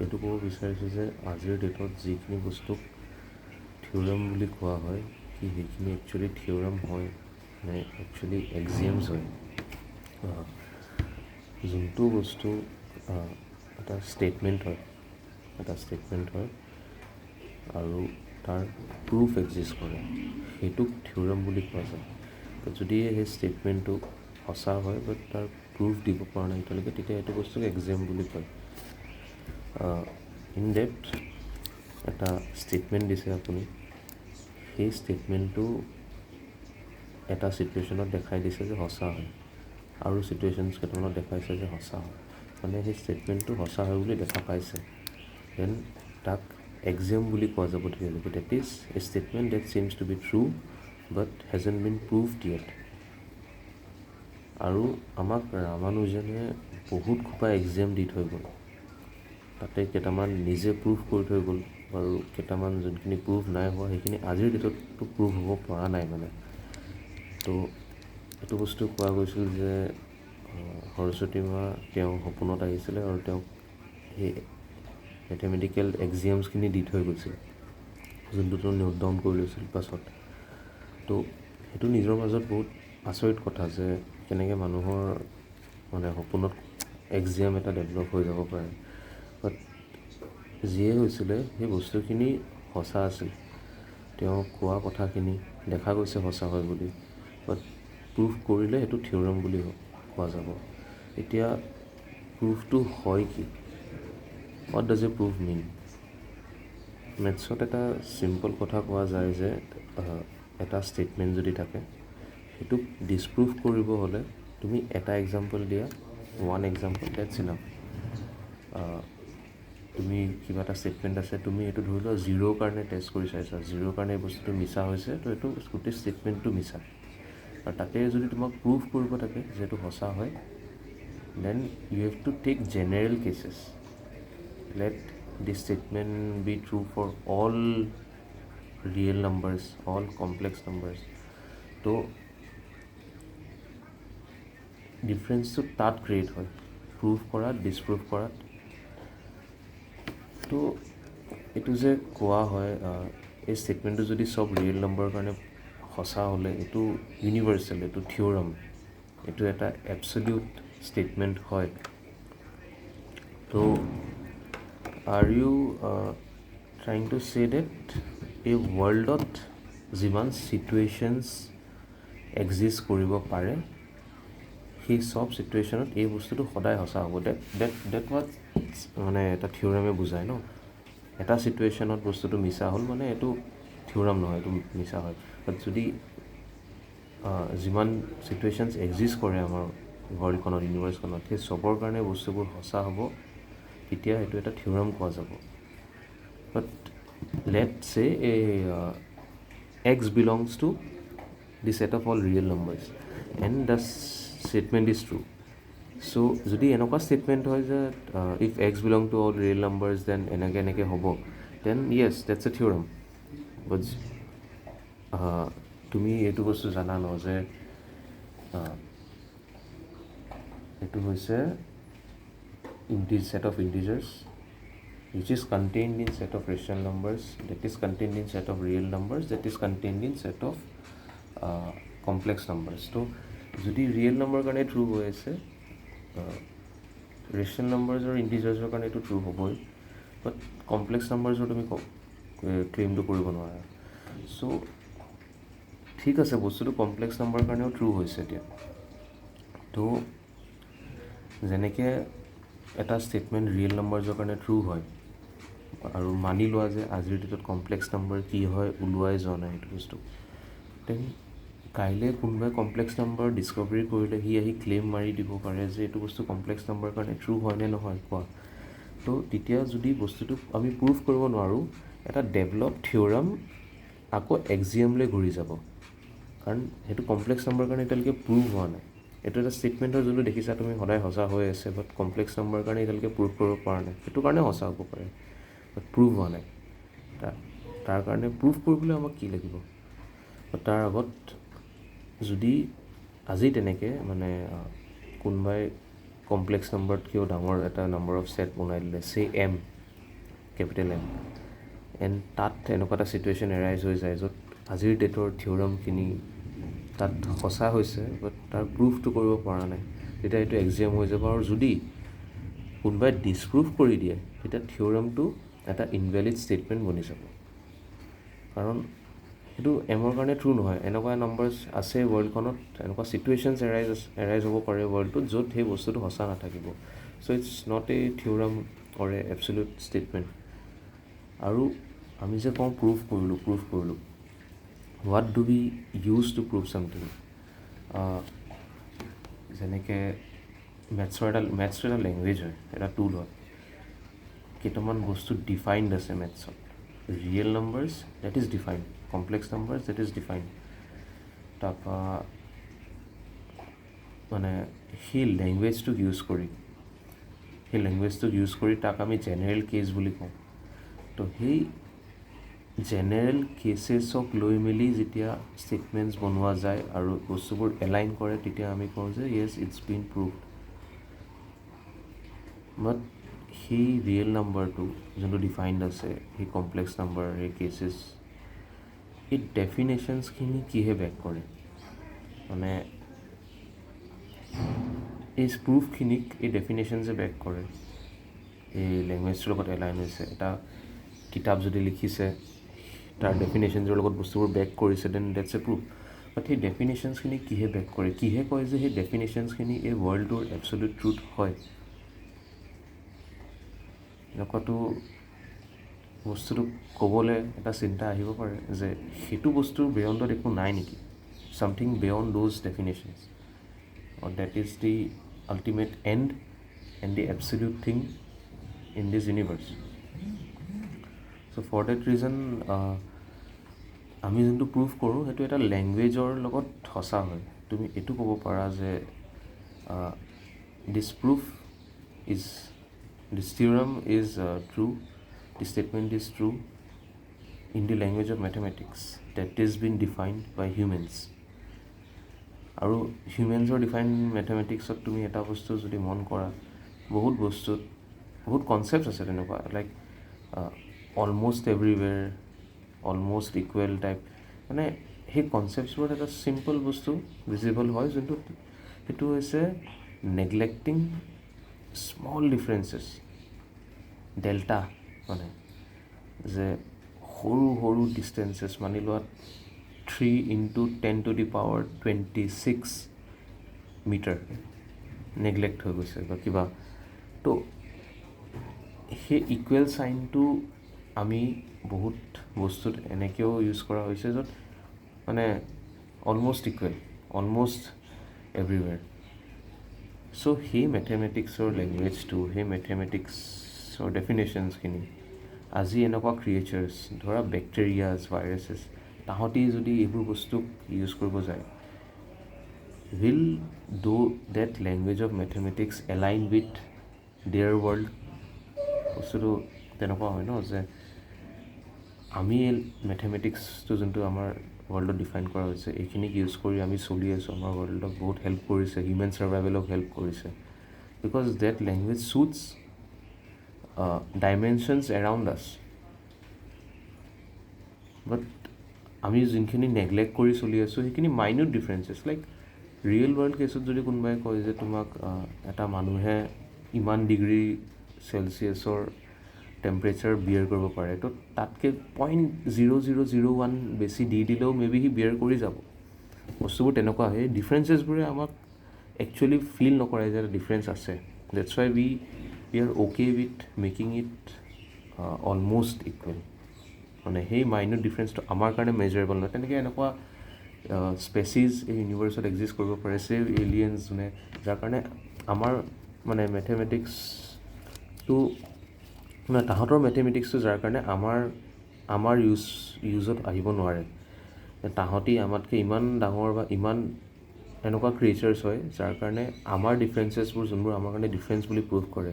এইটো ক'ব বিচাৰিছোঁ যে আজিৰ ডেটত যিখিনি বস্তুক থিঅ'ৰাম বুলি কোৱা হয় সেইখিনি একচুৱেলি থিঅ'ৰাম হয় নে একচুৱেলি এক্সিয়মছ হয়। যোনটো বস্তু এটা ষ্টেটমেণ্ট হয় আৰু তাৰ প্ৰুফ এক্সিষ্ট কৰে সেইটোক থিঅ'ৰাম বুলি কোৱা যায়। যদি সেই ষ্টেটমেণ্টটো সঁচা হয় বাট তাৰ প্ৰুফ দিব পৰা নাই এতিয়ালৈকে, তেতিয়া এইটো বস্তুক এক্সিয়ম বুলি কয়। ইন ডেপ্থ এটা ষ্টেটমেণ্ট দিছে আপুনি, সেই ষ্টেটমেণ্টটো এটা ছিটুৱেশ্যনত দেখাই দিছে যে সঁচা হয়, আৰু ছিটুৱেশ্যনছ কেইটামানত দেখাইছে যে সঁচা হয়, মানে সেই ষ্টেটমেণ্টটো সঁচা হয় বুলি দেখা পাইছে, দেন তাক এক্সিয়ম বুলি কোৱা যাব তেতিয়ালৈকে। That is a statement that seems to be true but hasn't been proved yet. আৰু আমাক ৰামানুজনে বহুত খোপা এক্সিয়ম দি থৈ গ'ল, তাতে কেইটামান নিজে প্ৰুভ কৰি থৈ গ'ল আৰু কেইটামান যোনখিনি প্ৰুভ নাই হোৱা সেইখিনি আজিৰ ডেটতটো প্ৰুভ হ'ব পৰা নাই মানে। তো এইটো বস্তু কোৱা গৈছিল যে সৰস্বতী মা তেওঁ সপোনত আহিছিলে আৰু তেওঁক সেই মেথমেটিকেল এক্সিয়মছখিনি দি থৈ গৈছিল, যোনটোতো নোট ডাউন কৰি লৈছিল পাছত। তো সেইটো নিজৰ মাজত বহুত আচৰিত কথা যে কেনেকৈ মানুহৰ মানে সপোনত এক্সিয়ম এটা ডেভেলপ হৈ যাব পাৰে। বাট যিয়ে হৈছিলে সেই বস্তুখিনি সঁচা আছিল, তেওঁ কোৱা কথাখিনি দেখা গৈছে সঁচা হয় বুলি, বাট প্ৰুফ কৰিলে সেইটো থিঅ'ৰাম বুলি কোৱা যাব। এতিয়া প্ৰুফটো হয় কি? হোৱাট ডাজ এ প্ৰুফ মিন? মেথছত এটা চিম্পল কথা কোৱা যায় যে এটা ষ্টেটমেণ্ট যদি থাকে সেইটোক ডিছপ্ৰুভ কৰিব হ'লে তুমি এটা এক্সাম্পল দিয়া, ওৱান এক্সাম্পল, ডেটছ ইনাফ। তুমি কিবা এটা ষ্টেটমেণ্ট আছে, তুমি এইটো ধৰি লোৱা 0ৰ কাৰণে টেষ্ট কৰি চাইছা, 0ৰ কাৰণে এই বস্তুটো মিছা হৈছে, তো এইটো গোটেই ষ্টেটমেণ্টটো মিছা। আৰু তাতে যদি তোমাক প্ৰুভ কৰিব থাকে যে এইটো সঁচা হয়, then you have to take general cases. Let this statement be true for all real numbers, all complex numbers. তো ডিফাৰেঞ্চটো তাত ক্ৰিয়েট হয়, প্ৰুভ কৰাত, ডিছপ্ৰুভ কৰাত। তো এইটো যে কোৱা হয় এই ষ্টেটমেণ্টটো যদি চব ৰিয়েল নাম্বাৰৰ কাৰণে সঁচা হ'লে এইটো ইউনিভাৰ্চেল, এইটো থিঅ'ৰাম, এইটো এটা এবছলিউট ষ্টেটমেণ্ট হয়। তো are you trying to say that এই ৱৰ্ল্ডত যিমান ছিটুৱেশ্যনছ এক্সিষ্ট কৰিব পাৰে সেই চব ছিটুৱেশ্যনত এই বস্তুটো সদায় সঁচা হ'ব। ডেট হোৱাট মানে এটা থিঅ'ৰামে বুজায় ন। এটা ছিটুৱেশ্যনত বস্তুটো মিছা হ'ল মানে এইটো থিঅ'ৰাম নহয়, এইটো মিছা হয়। বাট যদি যিমান ছিটুৱেশ্যনছ এক্সিষ্ট কৰে আমাৰ ৱৰ্ল্ডখনত, ইউনিভাৰ্চখনত, সেই চবৰ কাৰণে বস্তুবোৰ সঁচা হ'ব, তেতিয়া সেইটো এটা থিঅ'ৰাম কোৱা যাব। But let's say X belongs to the set of all real numbers and the statement is true. So' যদি এনেকুৱা ষ্টেটমেণ্ট হয় যে if X belong to all real numbers then এনেকৈ হ'ব, দেন য়েছ ডেটছ এ থিঅ'ৰাম। বাট তুমি এইটো বস্তু জানা ন যে এইটো হৈছে set of integers which is contained in set of rational numbers, that is contained in set of real numbers, that is contained in set of complex numbers. তো যদি ৰিয়েল নম্বৰ কাৰণে ট্ৰু হৈ আছে, ৰেচনেল নাম্বাৰ্ছৰ ইণ্টিজাৰ্ছৰ কাৰণে এইটো true হ'বই, বাট complex নাম্বাৰ্ছৰ তুমি ক্লেইমটো কৰিব নোৱাৰা। চ' ঠিক আছে, বস্তুটো কমপ্লেক্স নাম্বাৰৰ কাৰণেও ট্ৰু হৈছে এতিয়া। তো যেনেকৈ এটা ষ্টেটমেণ্ট ৰিয়েল নাম্বাৰ্ছৰ কাৰণে ট্ৰু হয়, আৰু মানি লোৱা যে আজিৰ ডেটত কমপ্লেক্স নাম্বাৰ কি হয় ওলোৱাই যোৱা নাই সেইটো বস্তু, দেন কাইলৈ কোনোবাই কমপ্লেক্স নাম্বাৰ ডিছকভাৰী কৰিলে সি আহি ক্লেইম মাৰি দিব পাৰে যে এইটো বস্তু কমপ্লেক্স নাম্বাৰৰ কাৰণে ট্ৰু হয় নে নহয় কোৱা। তো তেতিয়া যদি বস্তুটো আমি প্ৰুভ কৰিব নোৱাৰোঁ, এটা ডেভেলপ থিঅ'ৰাম আকৌ এক্সিয়মলৈ ঘূৰি যাব, কাৰণ সেইটো কমপ্লেক্স নাম্বাৰৰ কাৰণে এতিয়ালৈকে প্ৰুভ হোৱা নাই। এইটো এটা ষ্টেটমেণ্টৰ যোনটো দেখিছা তুমি সদায় সঁচা হৈ আছে, বাট কমপ্লেক্স নাম্বাৰৰ কাৰণে এতিয়ালৈকে প্ৰুভ কৰিব পৰা নাই, সেইটো কাৰণে সঁচা হ'ব পাৰে, বাট প্ৰুভ হোৱা নাই। তাৰ কাৰণে প্ৰুভ কৰিবলৈ আমাক কি লাগিব? তাৰ আগত যদি আজি তেনেকৈ মানে কোনোবাই কমপ্লেক্স নাম্বাৰতকৈও ডাঙৰ এটা নাম্বাৰ অফ ছেট বনাই দিলে, চে এম, কেপিটেল M, এণ্ড তাত এনেকুৱা এটা ছিটুৱেশ্যন এৰাইজ হৈ যায় য'ত আজিৰ ডেটৰ থিয়ৰমখিনি তাত সঁচা হৈছে বাট তাৰ প্ৰুফটো কৰিব পৰা নাই, তেতিয়া এইটো এক্সিয়ম হৈ যাব। আৰু যদি কোনোবাই ডিছপ্ৰুভ কৰি দিয়ে তেতিয়া থিয়ৰমটো এটা ইনভেলিড ষ্টেটমেণ্ট বনি যাব, কাৰণ সেইটো এমৰ কাৰণে ট্ৰু নহয়। এনেকুৱা নাম্বাৰ্ছ আছে ৱৰ্ল্ডখনত, এনেকুৱা ছিটুৱেশ্যনছ এৰাইজ হ'ব পাৰে ৱৰ্ল্ডটোত য'ত সেই বস্তুটো সঁচা নাথাকিব। So' it's not a theorem or a absolute statement. আৰু আমি যে কওঁ প্ৰুভ কৰিলোঁ, what do we use to prove something? যেনেকৈ মেথছটো এটা লেংগুৱেজ হয়, এটা টুল হয়। কেইটামান বস্তু ডিফাইনড আছে মেথছত, real numbers that is defined, complex numbers that is defined. তাৰপৰা মানে সেই লেংগুৱেজটোক ইউজ কৰি তাক আমি জেনেৰেল কেছ বুলি কওঁ। তো সেই জেনেৰেল কেছেছক লৈ মেলি যেতিয়া ষ্টেটমেণ্টছ বনোৱা যায় আৰু বস্তুবোৰ এলাইন কৰে, তেতিয়া আমি কওঁ যে য়েছ ইটছ বিন প্ৰুভড। বাট সেই ৰিয়েল নাম্বাৰটো যোনটো ডিফাইনড আছে, সেই কমপ্লেক্স নাম্বাৰ, সেই কেছেছ, এই ডেফিনেশ্যনছখিনি কিহে বেক কৰে? মানে এই প্ৰুফখিনিক এই ডেফিনেশ্যনছে বেক কৰে। এই লেংগুৱেজটোৰ লগত এলাইন হৈছে, এটা কিতাপ যদি লিখিছে তাৰ ডেফিনেশ্যনছৰ লগত বস্তুবোৰ বেক কৰিছে, দেন ডেটছ এ প্ৰুফ। বাট সেই ডেফিনেশ্যনছখিনি কিহে বেক কৰে? কিহে কয় যে সেই ডেফিনেশ্যনছখিনি এই ৱৰ্ল্ডটোৰ এবছলিউট ট্ৰুথ হয়? এনেকুৱাতো বস্তুটো ক'বলৈ এটা চিন্তা আহিব পাৰে যে সেইটো বস্তুৰ বিয়ণ্ডত একো নাই নেকি, something beyond those definitions, or that is the ultimate end and the absolute thing in this universe. So for that reason আমি যোনটো প্ৰুভ কৰোঁ সেইটো এটা লেংগুৱেজৰ লগত সঁচা হয়। তুমি এইটো ক'ব পাৰা যে this theorem is true, this statement is true in the language of mathematics that is been defined by humans. আৰু হিউমেনছৰ ডিফাইন মেথমেটিক্সত তুমি এটা বস্তু যদি মন কৰা, বহুত কনচেপ্টছ আছে তেনেকুৱা, like almost everywhere, almost equal type. মানে সেই কনচেপ্টছবোৰত এটা চিম্পল বস্তু ভিজিবল হয়, যোনটো সেইটো হৈছে নেগলেক্টিং স্মল ডিফাৰেঞ্চেছ, ডেল্টা। মানে যে সৰু ডিষ্টেঞ্চেছ, মানি লোৱা 3 × 10⁻26 মিটাৰ নেগলেক্ট হৈ গৈছে বা কিবা। তো সেই ইকুৱেল চাইনটো আমি বহুত বস্তুত এনেকৈও ইউজ কৰা হৈছে য'ত মানে অলম'ষ্ট ইকুৱেল, অলম'ষ্ট এভৰিৱেৰ। চ' সেই মেথমেটিক্সৰ লেংগুৱেজটো, সেই মেথমেটিক্সৰ ডেফিনেশ্যনছখিনি আজি এনেকুৱা ক্ৰিয়েচাৰ্ছ, ধৰা বেক্টেৰিয়াছ, ভাইৰাছেছ, তাহাঁতি যদি এইবোৰ বস্তুক ইউজ কৰিব যায়, will do that language of mathematics align with their world? বস্তুটো তেনেকুৱা হয় ন, যে আমি মেথমেটিক্সটো যোনটো আমাৰ ৱৰ্ল্ডত ডিফাইন কৰা হৈছে, এইখিনিক ইউজ কৰি আমি চলি আছোঁ, আমাৰ ৱৰ্ল্ডক বহুত হেল্প কৰিছে, হিউমেন ছাৰ্ভাইভেলক হেল্প কৰিছে, because date language চুটছ dimensions around আছ। বাট আমি যোনখিনি নেগলেক্ট কৰি চলি আছোঁ সেইখিনি মাইন্যুট ডিফাৰেঞ্চেছ। লাইক ৰিয়েল ৱৰ্ল্ড কেছত যদি কোনোবাই কয় যে তোমাক এটা মানুহে ইমান ডিগ্ৰী চেলচিয়াছৰ টেম্পাৰেচাৰ বিয়াৰ কৰিব পাৰে, তো তাতকৈ 0.0001 বেছি দি দিলেও মেবি সি বিয়াৰ কৰি যাব। বস্তুবোৰ তেনেকুৱা হয়, ডিফাৰেঞ্চেছবোৰে আমাক একচুৱেলি ফিল নকৰাই যে ডিফাৰেঞ্চ আছে। That's Y we are okay with making it almost equal. মানে সেই মাইন্যুট ডিফাৰেঞ্চটো আমাৰ কাৰণে মেজাৰেবল নহয়। তেনেকৈ এনেকুৱা স্পেচিছ এই ইউনিভাৰ্চত এক্সিষ্ট কৰিব পাৰে, চেভ এলিয়েনছ, যোনে যাৰ কাৰণে আমাৰ মানে মেথমেটিক্সটো মানে তাহাঁতৰ মেথমেটিক্সটো যাৰ কাৰণে আমাৰ ইউজত আহিব নোৱাৰে। তাহাঁতি আমাতকৈ ইমান ডাঙৰ বা ইমান এনেকুৱা ক্ৰিয়েচাৰ্ছ হয় যাৰ কাৰণে আমাৰ ডিফাৰেঞ্চেছবোৰ, যোনবোৰ আমাৰ কাৰণে ডিফাৰেঞ্চ বুলি প্ৰুভ কৰে,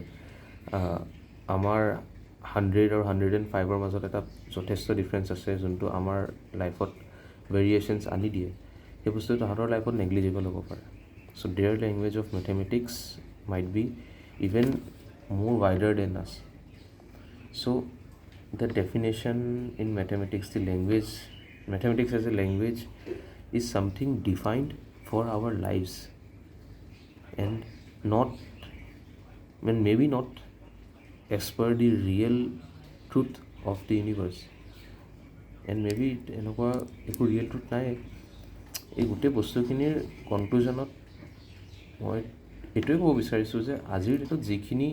আমাৰ 100 আৰু 105ৰ মাজত এটা যথেষ্ট ডিফাৰেঞ্চ আছে, যোনটো আমাৰ লাইফত ভেৰিয়েশ্যনছ আনি দিয়ে, সেই বস্তুটো তাহাঁতৰ লাইফত নেগলিজিবল হ'ব পাৰে। So' their language of mathematics might be even more wider then আছ। চ' the definition in mathematics, the language, mathematics as a language is something defined for our lives, and not, and maybe not as per the real truth of the universe, and maybe এনেকুৱা একো real truth নাই। এই গোটেই বস্তুখিনিৰ কনক্লুজনত মই এইটোৱে ক'ব বিচাৰিছোঁ যে আজিৰ ডেটত যিখিনি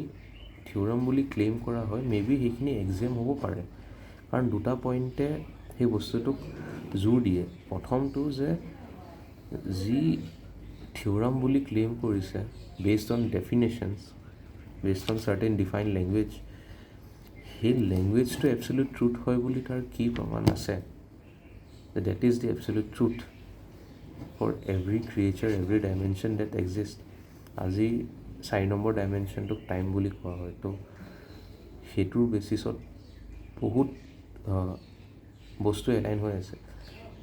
থিয়ৰাম বুলি ক্লেইম কৰা হয় মেবি সেইখিনি এক্সাম হ'ব পাৰে, কাৰণ দুটা পইণ্টে সেই বস্তুটোক জোৰ দিয়ে। প্ৰথমটো যে যি থিয়ৰাম বুলি ক্লেইম কৰিছে based on definitions, based on certain define language, সেই লেংগুৱেজটো এবছলিউট ট্ৰুথ হয় বুলি তাৰ কি প্ৰমাণ আছে? That is the absolute truth for every creature, every dimension that exist. আজি 4 নম্বৰ ডাইমেনশ্যনটোক টাইম বুলি কোৱা হয়, তো সেইটোৰ বেচিছত বহুত বস্তু এলাইন হৈ আছে।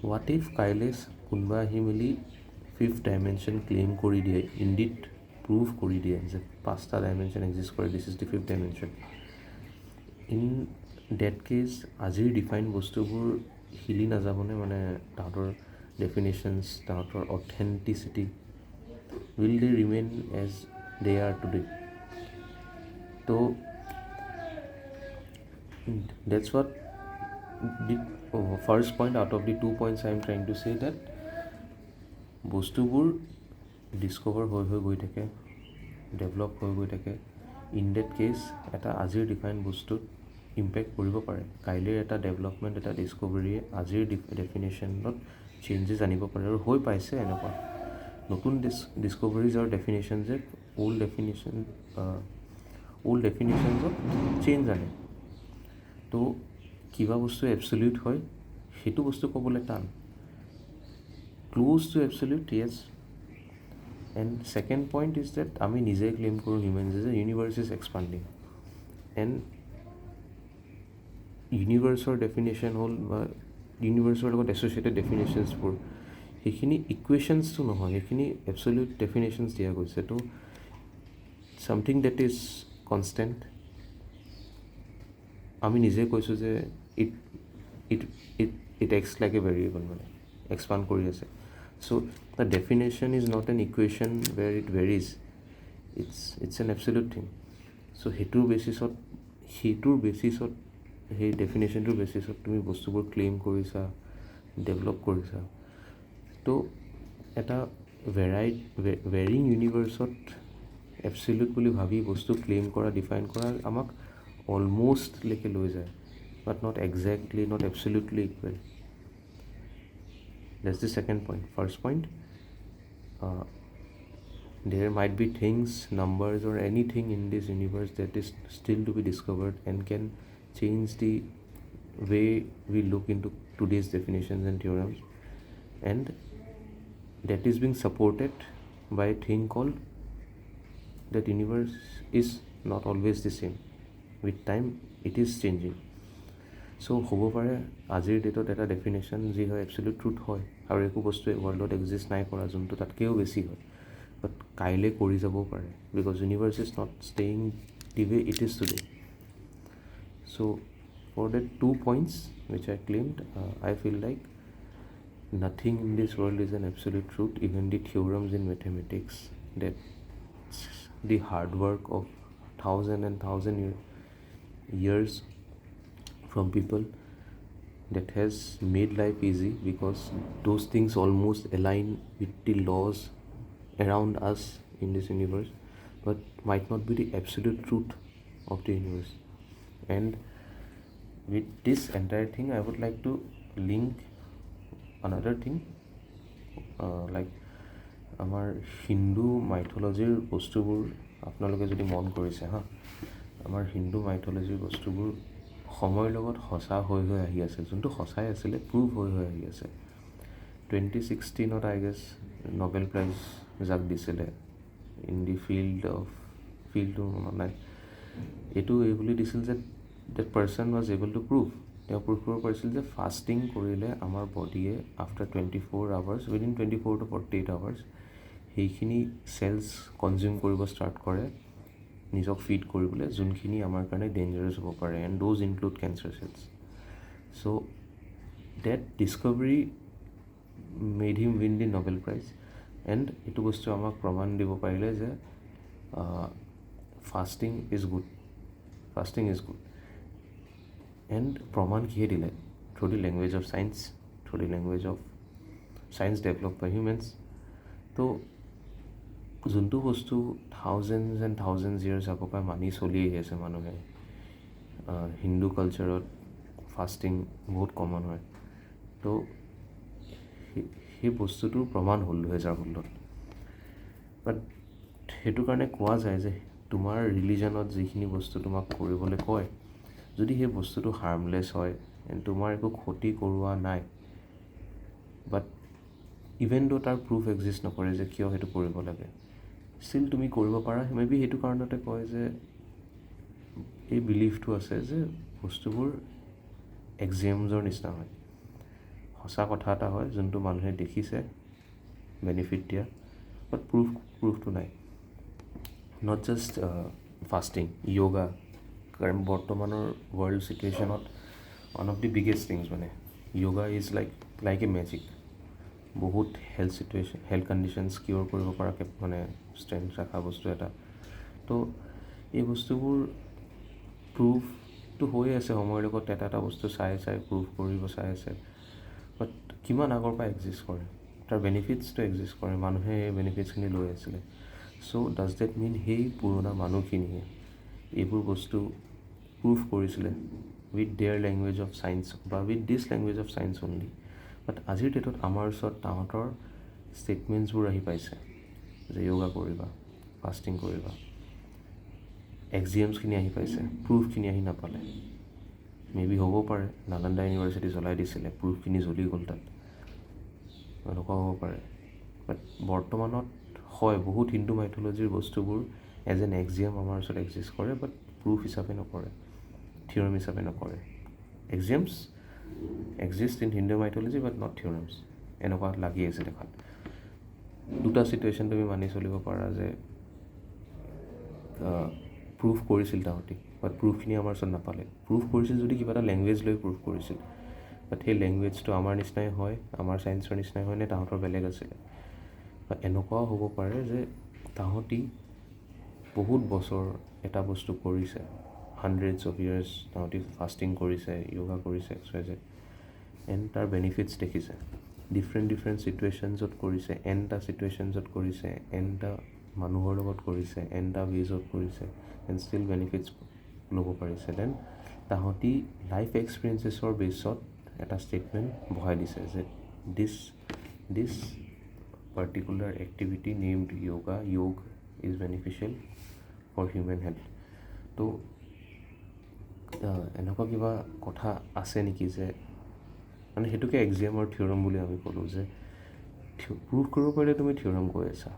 হোৱাট ইফ কাইলে কোনোবা আহি মেলি 5th ডাইমেনশ্যন ক্লেইম কৰি দিয়ে, ইনডিড প্ৰুভ কৰি দিয়ে যে 5টা ডাইমেনশ্যন এক্সিষ্ট কৰে, this is the 5th dimension. In that case আজিৰ ডিফাইন বস্তুবোৰ হিলি নাযাবনে? মানে তাহাঁতৰ ডেফিনেশ্যনছ, তাহাঁতৰ authenticity, will they remain as they are today? So that's what the first point out of the 2 points I am trying to say, that বস্তুবোৰ Discover হৈ গৈ থাকে, ডেভেলপ হৈ গৈ থাকে। ইন ডেট কেছ এটা আজিৰ ডিফাইন বস্তুত ইম্পেক্ট কৰিব পাৰে। কাইলৈৰ এটা ডেভেলপমেণ্ট, এটা ডিস্কভাৰীয়ে আজিৰ ডেফিনেশ্যনত চেঞ্জেছ আনিব পাৰে, আৰু হৈ পাইছে এনেকুৱা। নতুন ডিস্কভাৰিজ আৰু ডেফিনেশ্যন যে অল্ড ডেফিনেশ্যনছত চেঞ্জ আনে। তো কিবা বস্তু এবছলিউট হয় সেইটো বস্তু ক'বলৈ টান। Close to absolute, yes. And second point is that আমি নিজে ক্লেইম কৰোঁ হিউমেনছে যে ইউনিভাৰ্ছ ইজ এক্সপাণ্ডিং, এণ্ড ইউনিভাৰ্ছৰ ডেফিনেশ্যন হ'ল বা ইউনিভাৰ্ছৰ লগত এছ'চিয়েটেড ডেফিনেশ্যনছবোৰ, সেইখিনি ইকুৱেশ্যনছটো নহয়, সেইখিনি এবছলিউট ডেফিনেশ্যনছ দিয়া গৈছে। তো ছামথিং ডেট ইজ কনষ্টেণ্ট, আমি নিজে কৈছোঁ যে it x like a variable, মানে এক্সপাণ্ড কৰি আছে। So' the definition is not an equation where it varies, it's an absolute thing. So' সেইটোৰ বেচিছত সেই ডেফিনেশ্যনটোৰ বেচিছত তুমি বস্তুবোৰ ক্লেইম কৰিছা, ডেভেলপ কৰিছা। তো এটা ভেৰিং ইউনিভাৰ্ছত এবছলিউট বুলি ভাবি বস্তু ক্লেইম কৰা, ডিফাইন কৰা আমাক অলম'ষ্টলৈকে লৈ যায়, but not exactly, not absolutely equal. That's the second point. First point, there might be things, numbers or anything in this universe that is still to be discovered and can change the way we look into today's definitions and theorems, and that is being supported by a thing called that universe is not always the same. With time it is changing. চ' হ'ব পাৰে আজিৰ ডেটত এটা definition যি হয় এবছলিউট truth হয়, আৰু একো বস্তুৱে ৱৰ্ল্ডত এক্সিষ্ট নাই কৰা যোনটো তাতকৈও বেছি হয়, বাট কাইলৈ কৰি যাবও পাৰে, because universe is not staying the way it is today. So' for the 2 points which I claimed, I feel like nothing in this world is an absolute truth. Even the theorems in mathematics, that's the hard work of thousand years from people that has made life easy, because those things almost align with the laws around us in this universe, but might not be the absolute truth of the universe. And with this entire thing I would like to link another thing, like আমাৰ হিন্দু মাইথলজিৰ বস্তুবোৰ আপোনালোকে যদি মন কৰিছে আমাৰ হিন্দু মাইথলজিৰ বস্তুবোৰ সময়ৰ লগত সঁচা হৈ আহি আছে, যোনটো সঁচাই আছিলে প্ৰুভ হৈ আহি আছে। 2016 আই গেছ নবেল প্ৰাইজ যাক দিছিলে ইন দি ফিল্ডটো মনত নাই, এইটো এই বুলি দিছিল যে that person was able to prove, তেওঁ প্ৰুভ কৰিব পাৰিছিল যে ফাষ্টিং কৰিলে আমাৰ বডিয়ে after 24 hours, within 24 to 48 hours সেইখিনি চেলছ কনজিউম কৰিব ষ্টাৰ্ট কৰে নিজক ফিড কৰিবলৈ যোনখিনি আমাৰ কাৰণে ডেঞ্জাৰাছ হ'ব পাৰে, and those include cancer cells. So' that discovery made him win the Nobel prize. And এইটো বস্তু আমাক প্ৰমাণ দিব পাৰিলে যে ফাষ্টিং ইজ গুড. এণ্ড প্ৰমাণ কিহে দিলে? Through the language of science, through the language of science develop by humans. তো যোনটো বস্তু থাউজেণ্ডছ এণ্ড থাউজেণ্ডছ ইয়াৰ্ছ আগৰ পৰা মানি চলি আহি আছে মানুহে, হিন্দু কালচাৰত ফাষ্টিং বহুত কমন হয়. তো সেই বস্তুটোৰ প্ৰমাণ হ'ল 2016. বাট সেইটো কাৰণে কোৱা যায় যে তোমাৰ ৰিলিজনত যিখিনি বস্তু তোমাক কৰিবলৈ কয়, যদি সেই বস্তুটো হাৰ্মলেছ হয় এণ্ড তোমাৰ একো ক্ষতি কৰোৱা নাই, বাট ইভেন দ' তাৰ প্ৰুফ এক্সিষ্ট নকৰে যে কিয় সেইটো কৰিব লাগে, ষ্টিল তুমি কৰিব পাৰা. মে বি সেইটো কাৰণতে কয় যে এই বিলিফটো আছে যে বস্তুবোৰ এক্সিয়মছৰ নিচিনা হয়, সঁচা কথা এটা হয় যোনটো মানুহে দেখিছে বেনিফিট দিয়া, বাট প্ৰুফটো নাই. নট জাষ্ট ফাষ্টিং, য়োগা, কাৰণ বৰ্তমানৰ ৱৰ্ল্ড চিটুৱেশ্যনত one of the biggest things মানে yoga is like a magic. বহুত হেল্থ কণ্ডিশ্যনছ কিয়ৰ কৰিব পৰা মানে ষ্ট্ৰেংথ ৰখা বস্তু এটা. তো এই বস্তুবোৰ প্ৰুফটো হৈ আছে সময়ৰ লগত, এটা বস্তু চাই প্ৰুভ কৰিব চাই আছে. বাট কিমান আগৰ পৰা এক্সিষ্ট কৰে, তাৰ বেনিফিটছটো এক্সিষ্ট কৰে, মানুহে এই বেনিফিটছখিনি লৈ আছিলে. চ' ডাজ ডেট মিন সেই পুৰণা মানুহখিনিয়ে এইবোৰ বস্তু প্ৰুভ কৰিছিলে with their language of science বা with this language of science only? But আজিৰ ডেটত আমাৰ ওচৰত তাহাঁতৰ ষ্টেটমেণ্টছবোৰ আহি পাইছে যে য়োগা কৰিবা, ফাষ্টিং কৰিবা, এক্সিয়মছখিনি আহি পাইছে, প্ৰুফখিনি আহি নাপালে. মে বি হ'ব পাৰে নালন্দা ইউনিভাৰ্চিটি জ্বলাই দিছিলে, প্ৰুফখিনি জ্বলি গ'ল তাত, এনেকুৱা হ'ব পাৰে. বাট বৰ্তমানত হয় বহুত হিন্দু মাইথলজিৰ বস্তুবোৰ এজ এন এক্সিয়ম আমাৰ ওচৰত এক্সিষ্ট কৰে, বাট প্ৰুফ হিচাপে নকৰে, থিয়ৰম হিচাপে নকৰে. Axioms exist in Hindu mythology but not theorems, এনেকুৱা লাগি আছে দেখাত. দুটা চিটুৱেশ্যন তুমি মানি চলিব পাৰা যে প্ৰুফ কৰিছিল তাহাঁতি, বাট প্ৰুফখিনি আমাৰ ওচৰত নাপালে. প্ৰুফ কৰিছিল যদি কিবা এটা লেংগুৱেজ লৈ প্ৰুফ কৰিছিল, বাট সেই লেংগুৱেজটো আমাৰ নিচিনাই হয়, আমাৰ চায়েন্সৰ নিচিনাই হয় নে তাহাঁতৰ বেলেগ আছিলে? বা এনেকুৱাও হ'ব পাৰে যে তাহাঁতি বহুত বছৰ এটা বস্তু কৰিছে, হাণ্ড্ৰেডছ অফ ইয়াৰ্ছ তাহাঁতি ফাষ্টিং কৰিছে, য়োগা কৰিছে, এক্সাৰচাইজ, এণ্ড তাৰ বেনিফিটছ দেখিছে ডিফাৰেণ্ট চিটুৱেশ্যনছত কৰিছে, এণ্ড চিটুৱেশ্যনছত কৰিছে, এণ্ড মানুহৰ লগত কৰিছে, এণ্ড ৱেজত কৰিছে, এণ্ড ষ্টিল বেনিফিটছ ল'ব পাৰিছে. দেন তাহাঁতি লাইফ এক্সপিৰিয়েঞ্চেছৰ বেছত এটা ষ্টেটমেণ্ট বহাই দিছে যে দিছ particular activity named yog is beneficial for human health. তো এনেকুৱা কিবা কথা আছে নেকি যে মানে সেইটোকে এক্সিয়ম আৰু থিয়ৰম বুলি আমি ক'লোঁ যে প্ৰুভ কৰিব পাৰিলে তুমি থিয়ৰম কৈ আছা,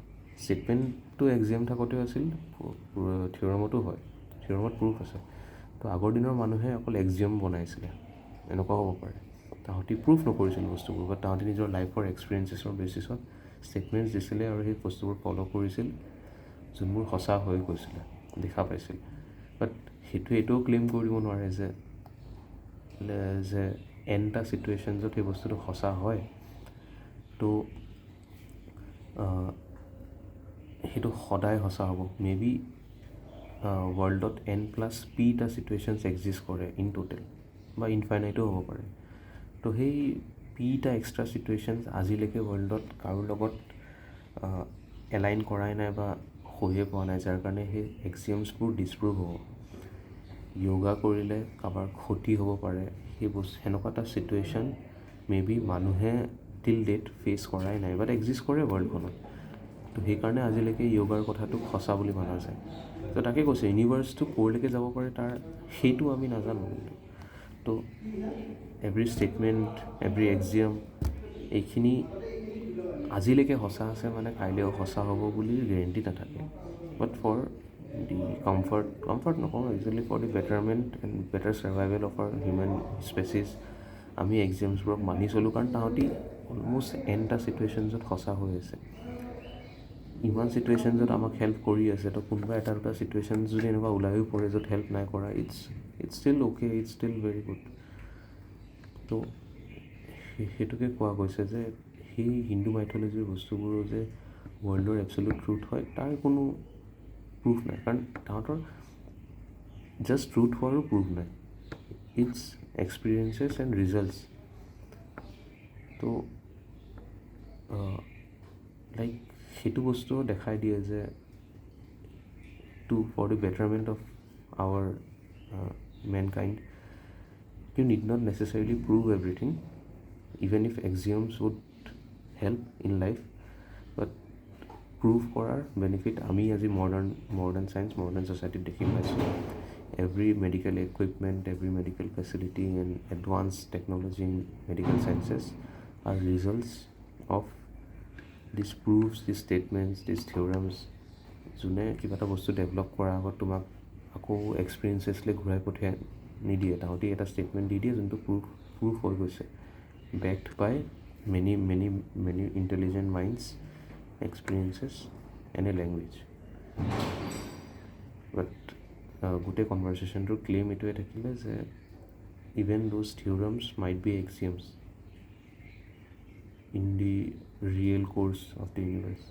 ষ্টেটমেণ্টটো এক্সিয়ম থাকোঁতেও আছিল, থিয়ৰমতো হয়, থিয়ৰমত প্ৰুফ আছে. তো আগৰ দিনৰ মানুহে অকল এক্সিয়ম বনাইছিলে, এনেকুৱা হ'ব পাৰে তাহাঁতি প্ৰুফ নকৰিছিল বস্তুবোৰ, বাট তাহাঁতি নিজৰ লাইফৰ এক্সপিৰিয়েঞ্চেছৰ বেচিছত ষ্টেটমেণ্টছ দিছিলে আৰু সেই বস্তুবোৰ ফ'ল' কৰিছিল যোনবোৰ সঁচা হৈ গৈছিলে, দেখা পাইছিল. বাট এইটোও ক্লেইম কৰিব নোৱাৰে যে এটা চিটুৱেশ্যনছত সেই বস্তুটো সঁচা হয়, তো সেইটো সদায় সঁচা হ'ব. মে বি ৱৰ্ল্ডত N+P চিটুৱেশ্যনছ এক্সিষ্ট কৰে ইন টোটেল, বা ইনফাইনাইটো হ'ব পাৰে. তো সেই P এক্সট্ৰা চিটুৱেশ্যনছ আজিলৈকে ৱৰ্ল্ডত কাৰোৰ লগত এলাইন কৰাই নাই বা হৈয়ে পোৱা নাই, যাৰ কাৰণে সেই এক্সিয়মছবোৰ ডিছপ্ৰুভ হ'ব. য়োগা কৰিলে কাৰোবাৰ ক্ষতি হ'ব পাৰে, সেনেকুৱা এটা চিটুৱেশ্যন মে বি মানুহে টিল ডেট ফেচ কৰাই নাই, বাট এক্সিষ্ট কৰে ৱৰ্ল্ডখনত. তো সেইকাৰণে আজিলৈকে য়োগাৰ কথাটোক সঁচা বুলি মানা যায়. তো তাকে কৈছে ইউনিভাৰ্ছটো ক'লৈকে যাব পাৰে তাৰ সেইটো আমি নাজানো. তো এভৰি ষ্টেটমেণ্ট, এভৰি এক্সিয়ম, এইখিনি আজিলৈকে সঁচা আছে মানে কাইলৈও সঁচা হ'ব বুলি গেৰেণ্টি নাথাকে. বাট ফৰ দি কমফৰ্ট নকওঁ, actually for the betterment and better survival of our human species আমি এক্সিয়মছবোৰক মানি চলোঁ, কাৰণ তাহাঁতি অলম'ষ্ট এটা চিটুৱেশ্যনছত সঁচা হৈ আছে. ইমান চিটুৱেশ্যন য'ত আমাক হেল্প কৰি আছে, তো কোনোবা এটা দুটা চিটুৱেশ্যন যদি এনেকুৱা ওলায়ো পৰে য'ত হেল্প নাই কৰা, it's still okay, it's still very good. তো সেইটোকে কোৱা গৈছে যে সেই হিন্দু মাইথলজিৰ বস্তুবোৰো যে ৱৰ্ল্ডৰ এবচলিউট ট্ৰুথ হয়, তাৰ কোনো প্ৰুফ নাই। কাৰণ তাহাঁতৰ জাষ্ট ট্ৰুথ হোৱাৰো প্ৰুফ নাই, ইটছ এক্সপিৰিয়েঞ্চেছ এণ্ড ৰিজাল্টছ। তো লাইক সেইটো বস্তুও দেখাই দিয়ে যে for the betterment of our mankind, you need not necessarily prove everything, even if axioms would help in life, but prove কৰাৰ বেনিফিট আমি আজি মডাৰ্ণ চায়েন্স, মডাৰ্ণ ছ'চাইটিত দেখি পাইছোঁ। Every medical equipment, every medical facility and advance technology in medical sciences are results of this proofs, this statements, this theorems. যোনে কিবা এটা বস্তু ডেভেলপ কৰাৰ আগত তোমাক আকৌ এক্সপিৰিয়েঞ্চেছলৈ ঘূৰাই পঠিয়াই নিদিয়ে, তাহাঁতি এটা ষ্টেটমেণ্ট দি দিয়ে যোনটো প্ৰুফ হৈ গৈছে, backed by many intelligent minds, experiences and a language. But গোটেই কনভাৰ্চেশ্যনটোৰ ক্লেইম এইটোৱে থাকিলে যে even those theorems might be axioms in the real course of the universe.